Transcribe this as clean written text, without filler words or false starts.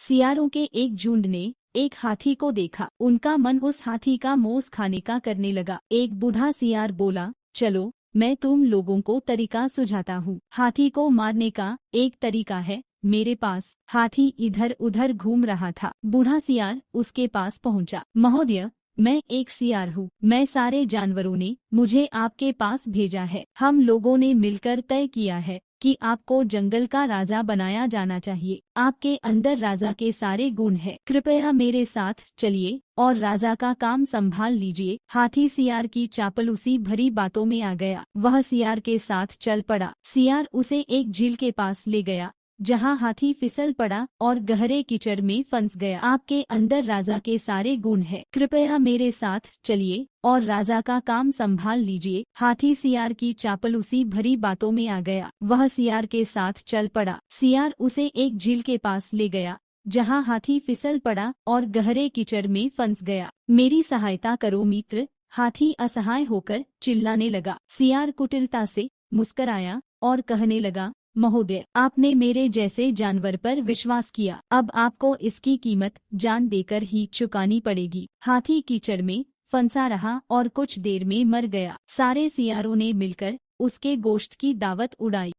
सियारों के एक झुंड ने एक हाथी को देखा। उनका मन उस हाथी का मांस खाने का करने लगा। एक बूढ़ा सियार बोला, चलो मैं तुम लोगों को तरीका सुझाता हूँ। हाथी को मारने का एक तरीका है मेरे पास। हाथी इधर उधर घूम रहा था। बूढ़ा सियार उसके पास पहुंचा। महोदय, मैं एक सियार हूँ। मैं सारे जानवरों ने मुझे आपके पास भेजा है। हम लोगों ने मिलकर तय किया है कि आपको जंगल का राजा बनाया जाना चाहिए। आपके अंदर राजा के सारे गुण हैं। कृपया मेरे साथ चलिए और राजा का काम संभाल लीजिए। हाथी सियार की चापलूसी भरी बातों में आ गया। वह सियार के साथ चल पड़ा। सियार उसे एक झील के पास ले गया, जहाँ हाथी फिसल पड़ा और गहरे कीचड़ में फंस गया। आपके अंदर राजा के सारे गुण हैं। कृपया मेरे साथ चलिए और राजा का काम संभाल लीजिए। हाथी सियार की चापलूसी भरी बातों में आ गया। वह सियार के साथ चल पड़ा। सियार उसे एक झील के पास ले गया, जहाँ हाथी फिसल पड़ा और गहरे कीचड़ में फंस गया। मेरी सहायता करो मित्र, हाथी असहाय होकर चिल्लाने लगा। सियार कुटिलता से मुस्कराया और कहने लगा, महोदय, आपने मेरे जैसे जानवर पर विश्वास किया। अब आपको इसकी कीमत जान देकर ही चुकानी पड़ेगी। हाथी कीचड़ में फंसा रहा और कुछ देर में मर गया। सारे सियारों ने मिलकर उसके गोश्त की दावत उड़ाई।